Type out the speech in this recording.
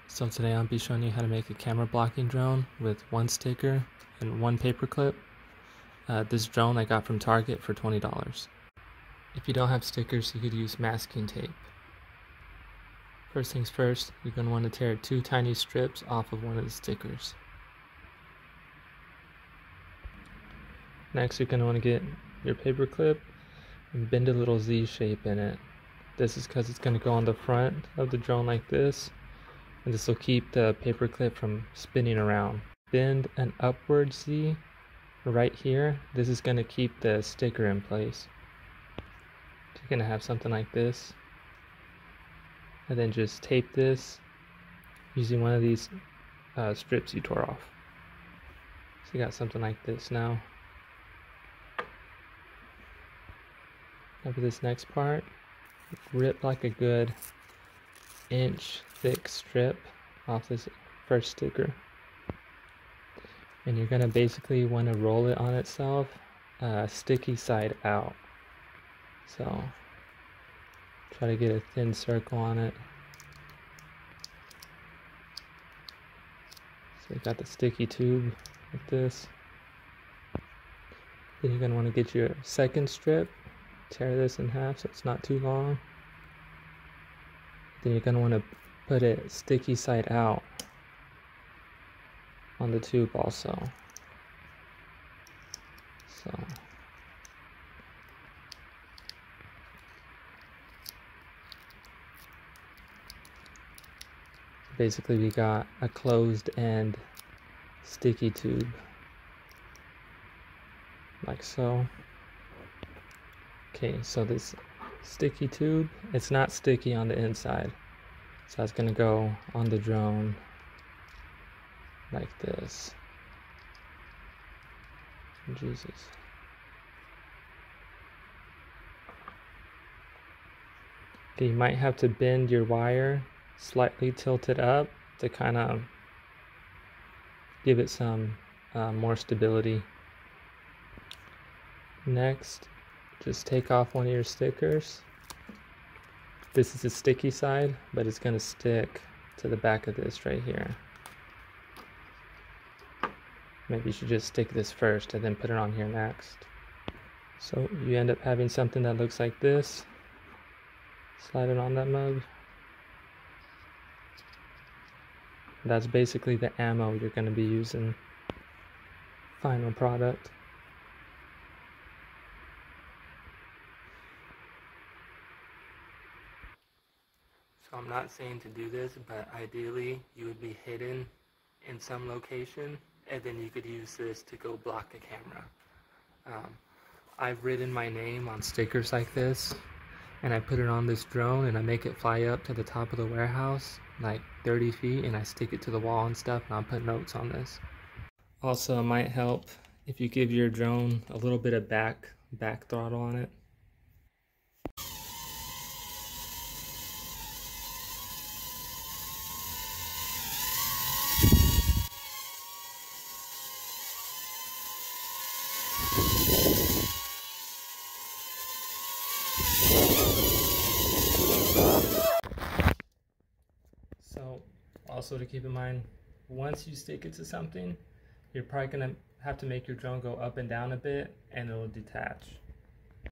So today I'll be showing you how to make a camera blocking drone with one sticker and one paperclip. This drone I got from Target for $20. If you don't have stickers, you could use masking tape. First things first, you're going to want to tear 2 tiny strips off of one of the stickers. Next, you're going to want to get your paperclip and bend a little Z shape in it. This is because it's going to go on the front of the drone like this, and this will keep the paperclip from spinning around. Bend an upward Z right here. This is going to keep the sticker in place. You're going to have something like this, and then just tape this using one of these strips you tore off. So you got something like this now. Now for this next part, rip like a good inch thick strip off this first sticker, and you're going to basically want to roll it on itself sticky side out. So try to get a thin circle on it. So you got the sticky tube like this. Then you're going to want to get your second strip, tear this in half so it's not too long. Then you're going to want to put it sticky side out on the tube also. So basically we got a closed end sticky tube like so. Okay, so this sticky tube, it's not sticky on the inside, so it's gonna go on the drone like this. Jesus. Okay, you might have to bend your wire, slightly tilt it up to kind of give it some more stability. Next, just take off one of your stickers. This is the sticky side, but it's going to stick to the back of this right here. Maybe you should just stick this first and then put it on here next. So you end up having something that looks like this. Slide it on that mug. That's basically the ammo you're going to be using. Final product. So I'm not saying to do this, but ideally you would be hidden in some location, and then you could use this to go block a camera. I've written my name on stickers like this, and I put it on this drone, and I make it fly up to the top of the warehouse, like 30 feet, and I stick it to the wall and stuff, and I'll put notes on this. Also, it might help if you give your drone a little bit of back throttle on it. So also to keep in mind, once you stick it to something, you're probably going to have to make your drone go up and down a bit, and it will detach.